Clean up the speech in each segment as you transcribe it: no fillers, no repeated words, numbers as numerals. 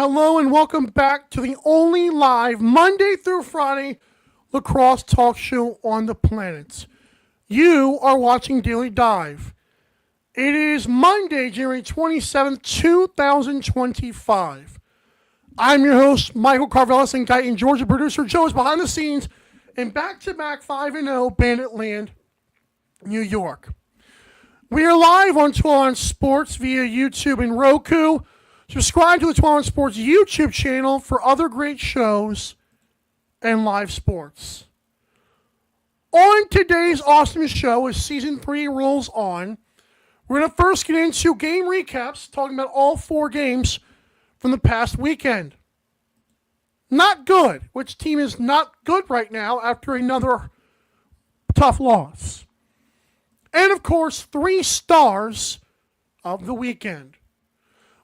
Hello and welcome back to the only live Monday through Friday lacrosse talk show on the planet. You are watching Daily Dive. It is Monday, January 27th, 2025. I'm your host, Michael Carvelis, and Guyton, Georgia. Producer Joe is behind the scenes in back-to-back 5-0 Bandit Land, New York. We are live on 12 Sports via YouTube and Roku. Subscribe to the 12 Sports YouTube channel for other great shows and live sports. On today's awesome show, as Season 3 rolls on, we're going to first get into game recaps, talking about all 4 games from the past weekend. Not good. Which team is not good right now after another tough loss? And, of course, 3 stars of the weekend.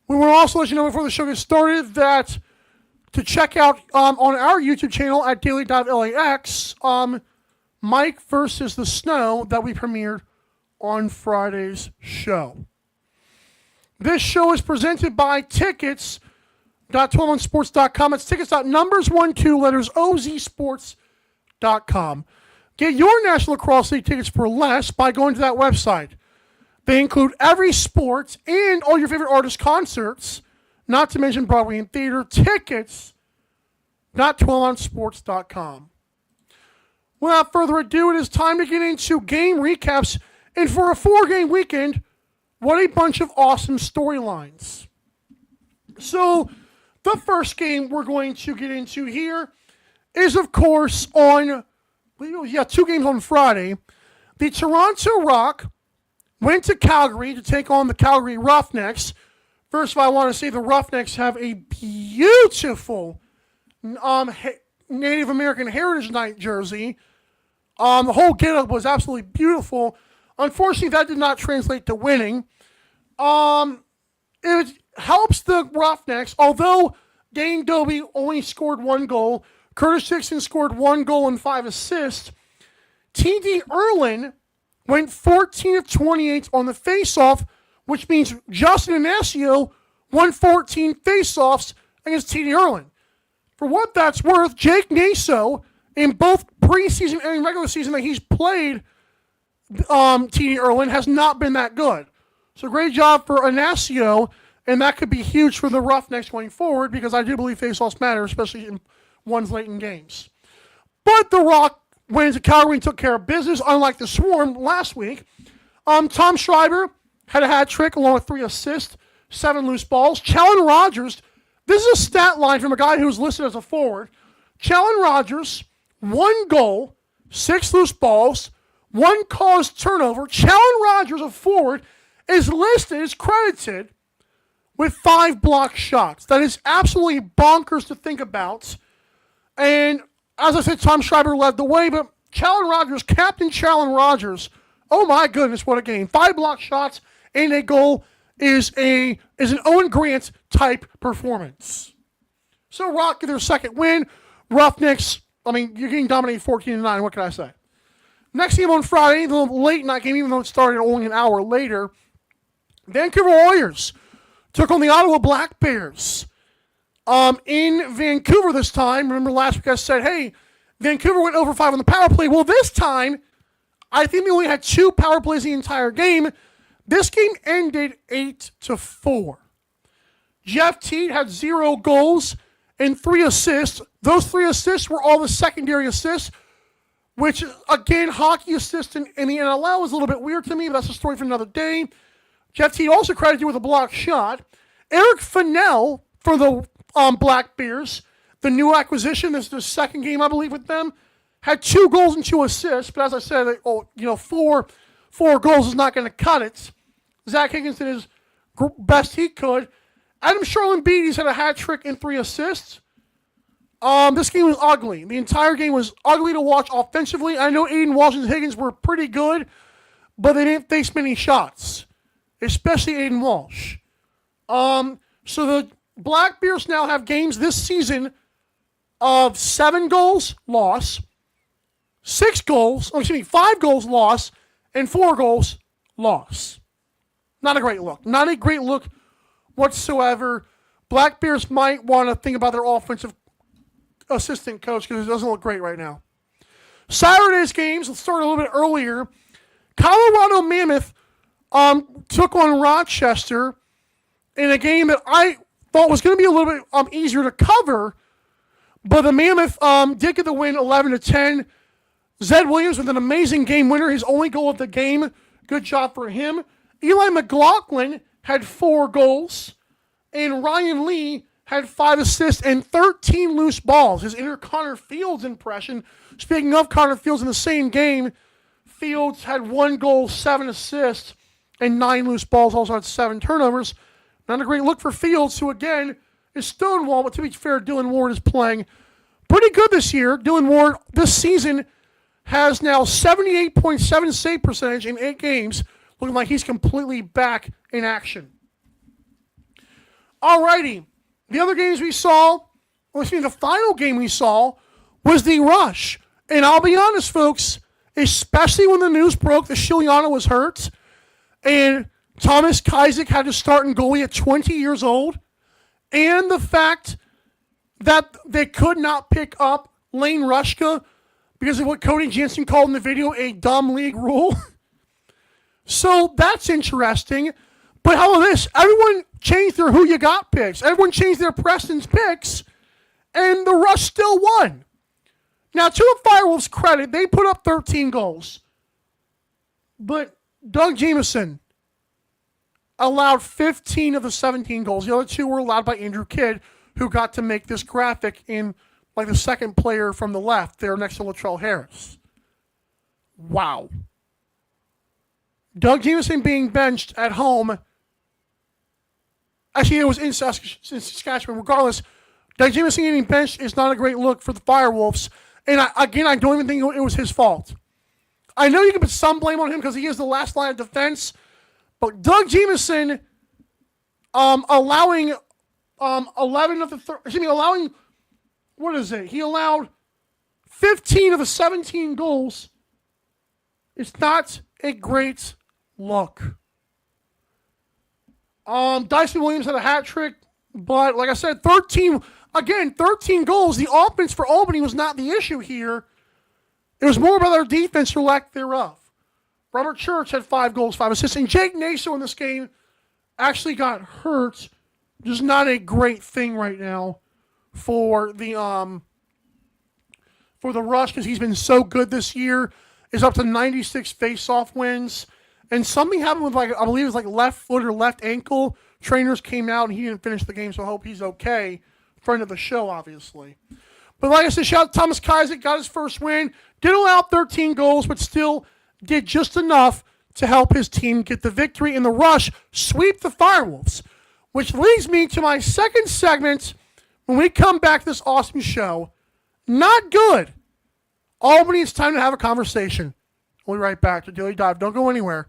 We want to also let you know before the show gets started that to check out on our YouTube channel at Daily Dive LAX, Mike versus the Snow that we premiered on Friday's show. This show is presented by tickets.12onsports.com. It's tickets.numbers12letters.ozsports.com. Get your National Lacrosse League tickets for less by going to that website. They include every sport and all your favorite artist concerts, not to mention Broadway and theater tickets.12onsports.com. Without further ado, it is time to get into game recaps. And for a 4-game weekend, what a bunch of awesome storylines. So, the first game we're going to get into here is, of course, 2 games on Friday. The Toronto Rock went to Calgary to take on the Calgary Roughnecks. First of all, I want to say the Roughnecks have a beautiful Native American Heritage Night jersey. The whole get-up was absolutely beautiful. Unfortunately, that did not translate to winning. It helps the Roughnecks, although Dane Dobie only scored 1 goal. Curtis Dixon scored 1 goal and 5 assists. T.D. Erlin went 14 of 28 on the face-off, which means Justin Inacio won 14 face-offs against T.D. Erlin. For what that's worth, Jake Naso, in both preseason and regular season that he's played T.D. Erlin, has not been that good. So great job for Inacio, and that could be huge for the Roughnecks going forward because I do believe face-offs matter, especially in ones late in games. But the Rock went into Calgary and took care of business, unlike the Swarm last week. Tom Schreiber had a hat trick along with 3 assists, 7 loose balls. Challen Rogers, this is a stat line from a guy who was listed as a forward. Challen Rogers, 1 goal, 6 loose balls, 1 caused turnover. Challen Rogers, a forward, is credited with 5 blocked shots. That is absolutely bonkers to think about. And as I said, Tom Schreiber led the way, but Challen Rogers, Captain Challen Rogers, oh my goodness, what a game. 5 block shots and a goal is an Owen Grant type performance. So Rock get their second win. Roughnecks, you're getting dominated 14-9, what can I say? Next game on Friday, the late night game, even though it started only an hour later, Vancouver Warriors took on the Ottawa Black Bears. In Vancouver this time, remember last week I said, hey, Vancouver went over 5 on the power play. Well, this time, I think we only had 2 power plays the entire game. This game ended 8-4. Jeff Teat had 0 goals and 3 assists. Those 3 assists were all the secondary assists, which, again, hockey assists in the NLL is a little bit weird to me, but that's a story for another day. Jeff Teat also credited with a blocked shot. Eric Fennell for the Black Bears, the new acquisition, this is the second game, I believe, with them, had 2 goals and 2 assists, but as I said, 4 goals is not going to cut it. Zach Higgins did his best he could. Adam Charlin-Beatties had a hat trick and 3 assists. This game was ugly. The entire game was ugly to watch offensively. I know Aiden Walsh and Higgins were pretty good, but they didn't face many shots, especially Aiden Walsh. So the Black Bears now have games this season of 7 goals, loss, 5 goals, loss, and 4 goals, loss. Not a great look. Not a great look whatsoever. Black Bears might want to think about their offensive assistant coach because it doesn't look great right now. Saturday's games, let's start a little bit earlier. Colorado Mammoth took on Rochester in a game that I thought was going to be a little bit easier to cover, but the Mammoth did get the win 11-10. Zed Williams with an amazing game winner, his only goal of the game. Good job for him. Eli McLaughlin had 4 goals, and Ryan Lee had 5 assists and 13 loose balls. His inner Connor Fields impression. Speaking of Connor Fields, in the same game, Fields had 1 goal, 7 assists, and 9 loose balls, also had 7 turnovers. Not a great look for Fields, who again is Stonewall, but to be fair, Dylan Ward is playing pretty good this year. Dylan Ward this season has now 78.7 save percentage in 8 games, looking like he's completely back in action. Alrighty, the other games we saw, the final game we saw was the Rush. And I'll be honest, folks, especially when the news broke that Shiliano was hurt and Thomas Kazik had to start in goalie at 20 years old, and the fact that they could not pick up Lane Rushka because of what Cody Jansen called in the video a dumb league rule. So that's interesting. But how about this? Everyone changed their who you got picks. Everyone changed their Preston's picks, and the Rush still won. Now, to the FireWolves' credit, they put up 13 goals. But Doug Jamieson allowed 15 of the 17 goals. The other 2 were allowed by Andrew Kidd, who got to make this graphic in like the second player from the left there next to Latrell Harris. Wow. Doug Jamieson being benched at home. Actually, it was in Saskatchewan. Regardless, Doug Jamieson getting benched is not a great look for the FireWolves. And I don't even think it was his fault. I know you can put some blame on him because he is the last line of defense, but Doug Jamieson allowing 11 of the he allowed 15 of the 17 goals. It's not a great look. Dyson Williams had a hat trick, but like I said, 13 goals. The offense for Albany was not the issue here. It was more about their defense or lack thereof. Robert Church had 5 goals, 5 assists, and Jake Naso in this game actually got hurt. Just not a great thing right now for the Rush because he's been so good this year. Is up to 96 face-off wins. And something happened with, I believe it was left foot or left ankle. Trainers came out and he didn't finish the game, so I hope he's okay. Friend of the show, obviously. But like I said, shout out to Thomas Kazik, got his first win. Did allow 13 goals, but still did just enough to help his team get the victory. And the Rush sweep the FireWolves. Which leads me to my second segment when we come back to this awesome show. Not good. Albany, it's time to have a conversation. We'll be right back to Daily Dive. Don't go anywhere.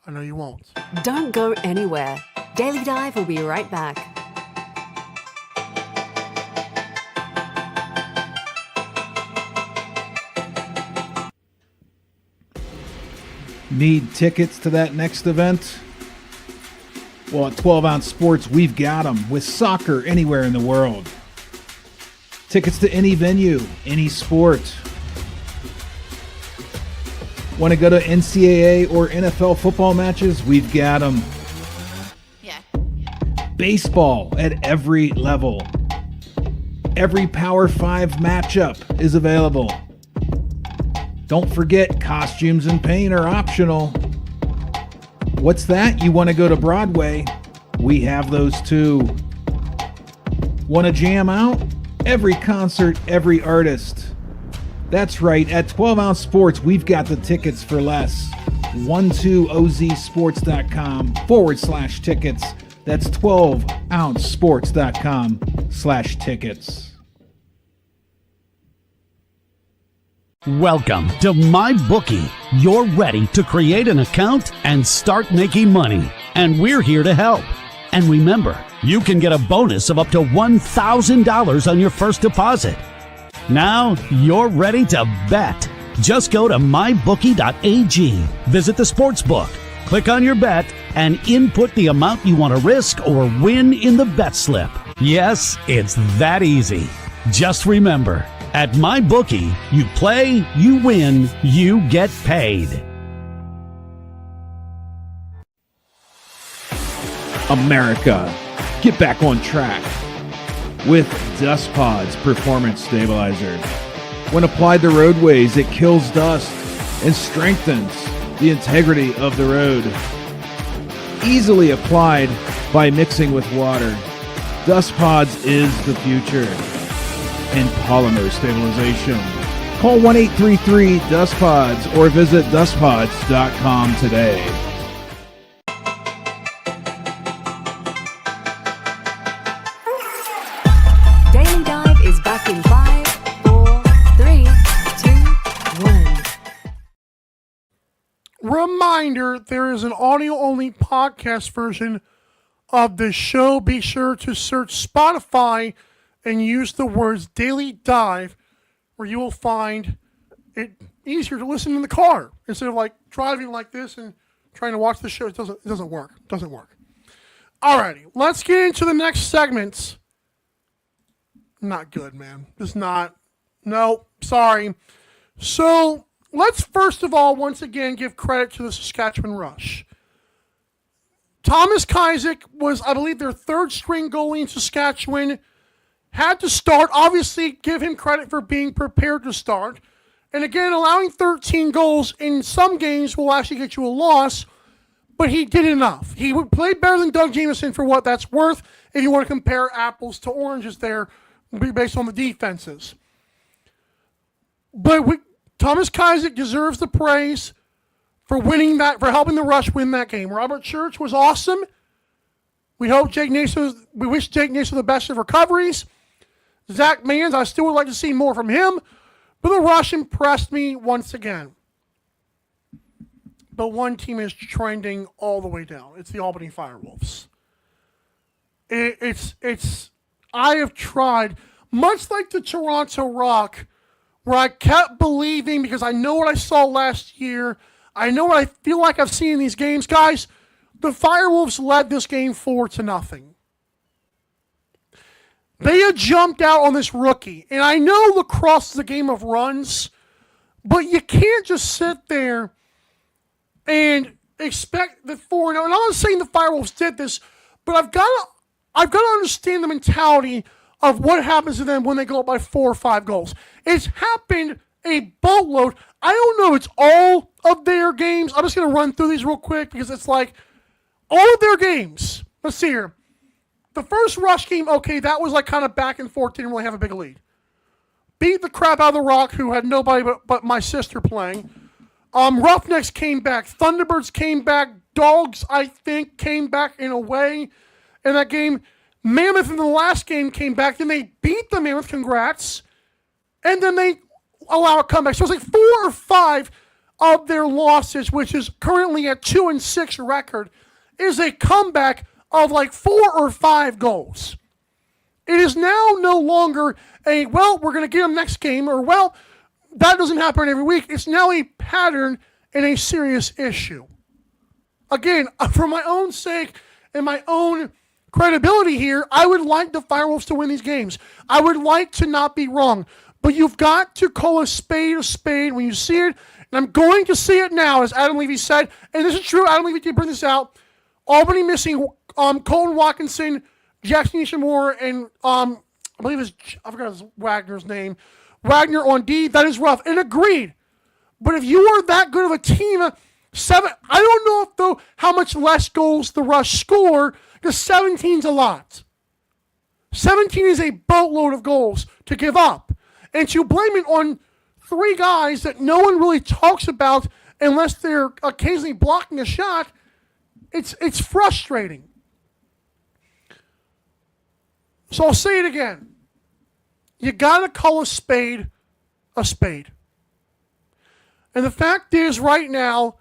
I know you won't. Don't go anywhere. Daily Dive will be right back. Need tickets to that next event? Well, at 12 Ounce Sports, we've got them with soccer anywhere in the world. Tickets to any venue, any sport. Want to go to NCAA or NFL football matches? We've got them. Yeah. Baseball at every level. Every Power 5 matchup is available. Don't forget, costumes and paint are optional. What's that? You want to go to Broadway? We have those too. Want to jam out? Every concert, every artist. That's right, at 12 Ounce Sports, we've got the tickets for less. 12ozsports.com/tickets. That's 12ouncesports.com/tickets. Welcome to MyBookie. You're ready to create an account and start making money. And we're here to help. And remember, you can get a bonus of up to $1,000 on your first deposit. Now you're ready to bet. Just go to mybookie.ag, visit the sportsbook, click on your bet, and input the amount you want to risk or win in the bet slip. Yes, it's that easy. Just remember, at MyBookie, you play, you win, you get paid. America, get back on track with Dust Pod's Performance Stabilizer. When applied to roadways, it kills dust and strengthens the integrity of the road. Easily applied by mixing with water, Dust Pods is the future in polymer stabilization. Call 1-833-DUST-PODS or visit dustpods.com today. Daily Dive is back in 5, 4, 3, 2, 1. Reminder, there is an audio-only podcast version of the show. Be sure to search Spotify and use the words Daily Dive, where you will find it easier to listen in the car instead of like driving like this and trying to watch the show. It doesn't work. Alrighty, let's get into the next segment. Not good, man. It's not. No, sorry. So let's first of all, once again, give credit to the Saskatchewan Rush. Thomas Kajzik was, I believe, their third string goalie in Saskatchewan. Had to start. Obviously, give him credit for being prepared to start. And again, allowing 13 goals in some games will actually get you a loss, but he did enough. He would play better than Doug Jamieson for what that's worth if you want to compare apples to oranges there based on the defenses. But Thomas Kajzik deserves the praise for winning that, for helping the Rush win that game. Robert Church was awesome. We wish Jake Nason the best of recoveries. Zach Mans, I still would like to see more from him, but the Rush impressed me once again. But one team is trending all the way down. It's the Albany FireWolves. I have tried, much like the Toronto Rock, where I kept believing because I know what I saw last year. I know what I feel like I've seen in these games. Guys, the FireWolves led this game 4-0. They had jumped out on this rookie. And I know lacrosse is a game of runs, but you can't just sit there and expect the 4-0. And I'm not saying the FireWolves did this, but I've got to understand the mentality of what happens to them when they go up by 4 or 5 goals. It's happened a boatload. I don't know it's all of their games. I'm just going to run through these real quick because it's like all of their games. Let's see here. The first Rush game, okay, that was like kind of back and forth, didn't really have a big lead. Beat the crap out of the Rock, who had nobody but my sister playing. Roughnecks came back. Thunderbirds came back. Dogs, I think, came back in a way in that game. Mammoth in the last game came back. Then they beat the Mammoth, congrats. And then they allow a comeback. So it's like 4 or 5 of their losses, which is currently at 2-6 record, is a comeback of like 4 or 5 goals. It is now no longer we're going to get them next game, or, that doesn't happen every week. It's now a pattern and a serious issue. Again, for my own sake and my own credibility here, I would like the FireWolves to win these games. I would like to not be wrong. But you've got to call a spade when you see it. And I'm going to see it now, as Adam Levy said. And this is true. Adam Levy did bring this out. Albany missing Colton Watkinson, Jackson Ishimura, and I forgot his Wagner's name. Wagner on D. That is rough. And agreed. But if you are that good of a team, 7, I don't know though how much less goals the Rush score, because 17's a lot. 17 is a boatload of goals to give up. And to blame it on 3 guys that no one really talks about unless they're occasionally blocking a shot, it's frustrating. So I'll say it again. You got to call a spade a spade. And the fact is, right now,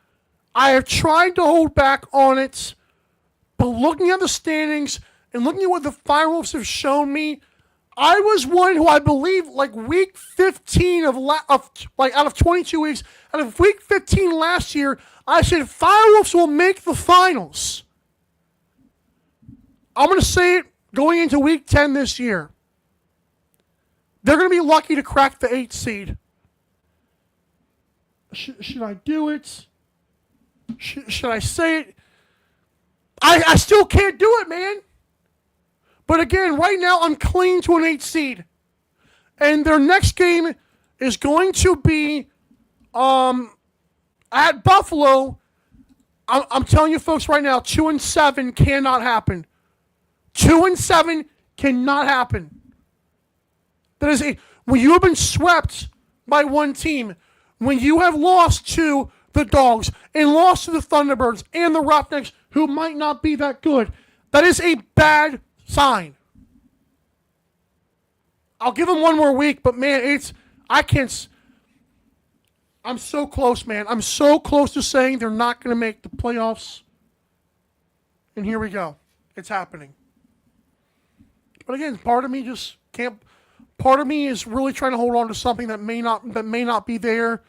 I have tried to hold back on it, but looking at the standings and looking at what the FireWolves have shown me, I was one who I believe, like week 15 out of 22 weeks, out of week 15 last year, I said FireWolves will make the finals. I'm going to say it going into week 10 this year, they're going to be lucky to crack the 8th seed. Should I do it? Should I say it? I still can't do it, man. But again, right now I'm clinging to an 8th seed. And their next game is going to be at Buffalo. I'm telling you folks right now, 2-7 cannot happen. 2-7 cannot happen. That is when you have been swept by one team, when you have lost to the Dogs and lost to the Thunderbirds and the Roughnecks, who might not be that good, that is a bad sign. I'll give them one more week, but man, I'm so close, man. I'm so close to saying they're not going to make the playoffs. And here we go. It's happening. But again, part of me just can't. Part of me is really trying to hold on to something that may not be there.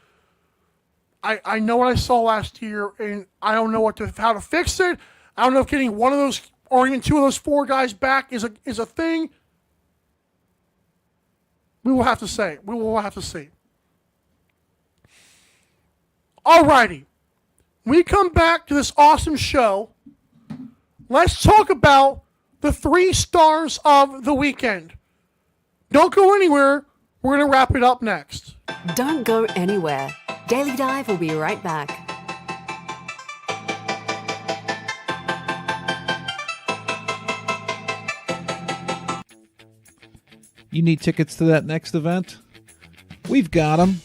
I know what I saw last year, and I don't know how to fix it. I don't know if getting one of those or even two of those 4 guys back is a thing. We will have to say. We will have to see. Alrighty. We come back to this awesome show. Let's talk about the 3 stars of the weekend. Don't go anywhere. We're going to wrap it up next. Don't go anywhere. Daily Dive will be right back. You need tickets to that next event? We've got them.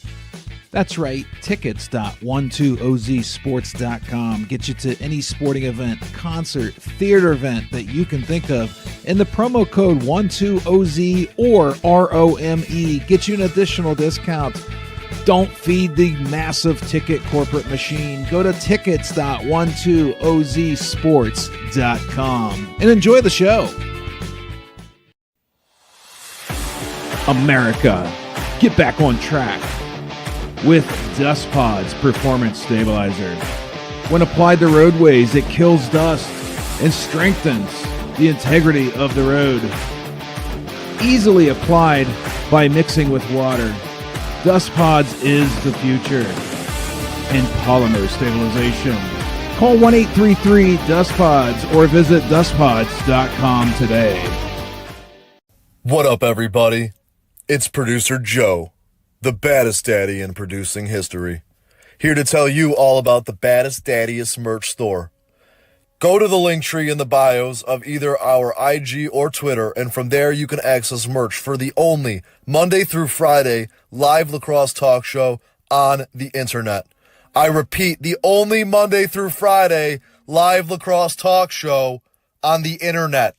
That's right, tickets.12ozsports.com. Get you to any sporting event, concert, theater event that you can think of. And the promo code 12OZ or ROME get you an additional discount. Don't feed the massive ticket corporate machine. Go to tickets.12ozsports.com and enjoy the show. America, get back on track with Dust Pod's Performance Stabilizer. When applied to roadways, it kills dust and strengthens the integrity of the road. Easily applied by mixing with water, Dust Pods is the future in polymer stabilization. Call 1-833-DUST-PODS or visit dustpods.com today. What up, everybody? It's producer Joe, the baddest daddy in producing history, here to tell you all about the baddest, daddiest merch store. Go to the link tree in the bios of either our IG or Twitter, and from there you can access merch for the only Monday through Friday live lacrosse talk show on the internet. I repeat, the only Monday through Friday live lacrosse talk show on the internet.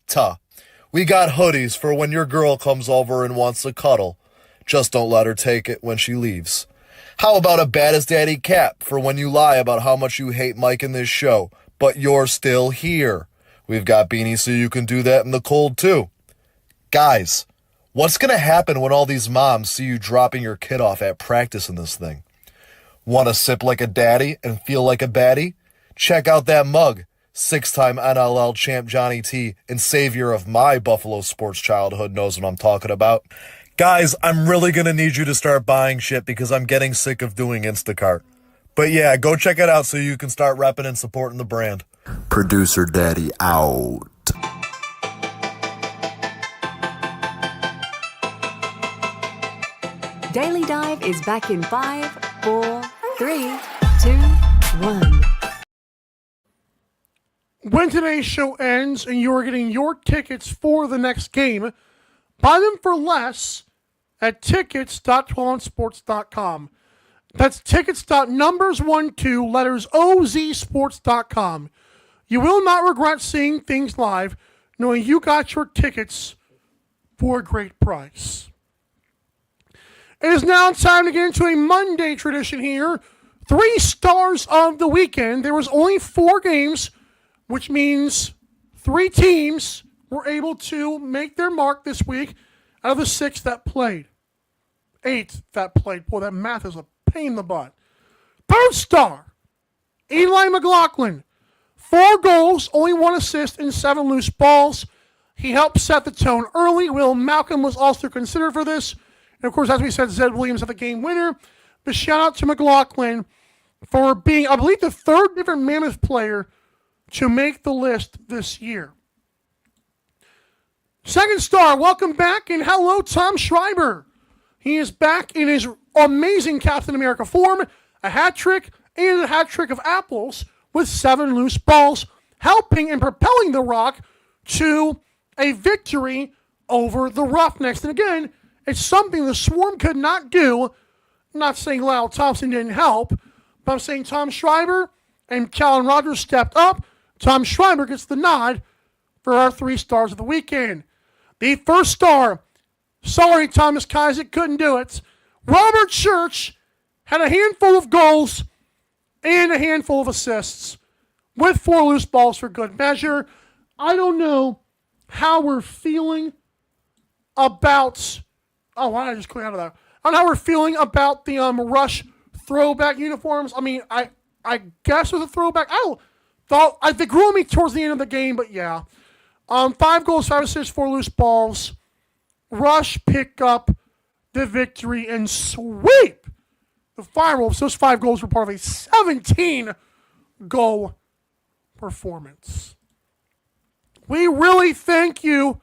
We got hoodies for when your girl comes over and wants to cuddle. Just don't let her take it when she leaves. How about a baddest daddy cap for when you lie about how much you hate Mike in this show, but you're still here? We've got beanies so you can do that in the cold too. Guys, what's going to happen when all these moms see you dropping your kid off at practice in this thing? Want to sip like a daddy and feel like a baddie? Check out that mug. 6-time NLL champ Johnny T and savior of my Buffalo sports childhood knows what I'm talking about. Guys, I'm really going to need you to start buying shit because I'm getting sick of doing Instacart. But yeah, go check it out so you can start repping and supporting the brand. Producer Daddy out. Daily Dive is back in 5, 4, 3, 2, 1. When today's show ends and you are getting your tickets for the next game, buy them for less at tickets.12sports.com. That's tickets.numbers12ozsports.com. You will not regret seeing things live, knowing you got your tickets for a great price. It is now time to get into a Monday tradition here. 3 stars of the weekend. There was only 4 games, which means 3 teams were able to make their mark this week out of the 6 that played. 8 that played. Boy, that math is a pain in the butt. 3rd star, Eli McLaughlin. 4 goals, only 1 assist, and 7 loose balls. He helped set the tone early. Will Malcolm was also considered for this. And of course, as we said, Zed Williams had the game winner. But shout out to McLaughlin for being, I believe, the third different Mammoth player to make the list this year. Second star, welcome back, and hello, Tom Schreiber. He is back in his amazing Captain America form, a hat trick and a hat trick of apples with 7 loose balls, helping and propelling the Rock to a victory over the Roughnecks. And again, it's something the Swarm could not do. I'm not saying Lyle Thompson didn't help, but I'm saying Tom Schreiber and Callan Rogers stepped up. Tom Schreiber gets the nod for our 3 stars of the weekend. The first star, sorry Thomas Kaiser, couldn't do it. Robert Church had a handful of goals and a handful of assists with 4 loose balls for good measure. I don't know how we're feeling about... Oh, why did I just clear out of that? I don't know how we're feeling about the Rush throwback uniforms. I mean, I guess with a throwback, they grew on me towards the end of the game, but yeah. 5 goals, 5 assists, 4 loose balls. Rush pick up the victory and sweep the FireWolves. Those 5 goals were part of a 17-goal performance. We really thank you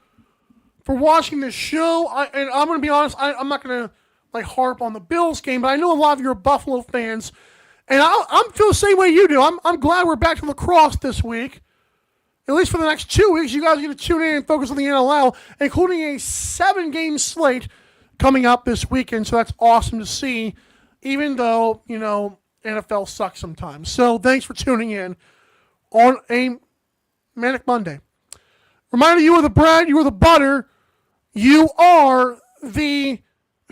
for watching this show. And I'm going to be honest, I'm not going to harp on the Bills game, but I know a lot of you are Buffalo fans, and I feel the same way you do. I'm glad we're back to lacrosse this week. At least for the next 2 weeks, you guys are going to tune in and focus on the NLL, including a 7-game slate coming up this weekend. So that's awesome to see, even though, NFL sucks sometimes. So thanks for tuning in on a Manic Monday. Reminder, you are the bread, you are the butter, you are the...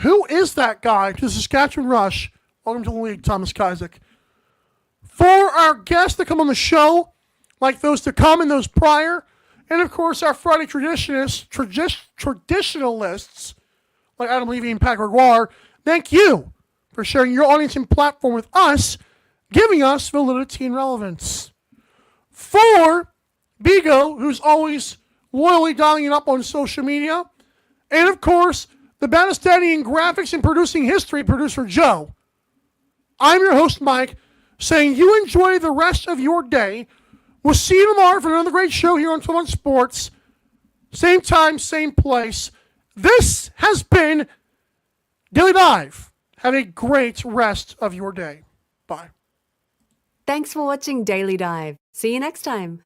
Who is that guy to the Saskatchewan Rush? Welcome to the league, Thomas Kaiser. For our guests that come on the show, like those to come and those prior, and of course our Friday traditionalists, like Adam Levy and Pat Gregoire, thank you for sharing your audience and platform with us, giving us validity and relevance. For Bigo, who's always loyally dialing it up on social media, and of course, the baddest daddy in graphics and producing history, producer Joe. I'm your host, Mike, saying you enjoy the rest of your day. We'll see you tomorrow for another great show here on 21 Sports. Same time, same place. This has been Daily Dive. Have a great rest of your day. Bye. Thanks for watching Daily Dive. See you next time.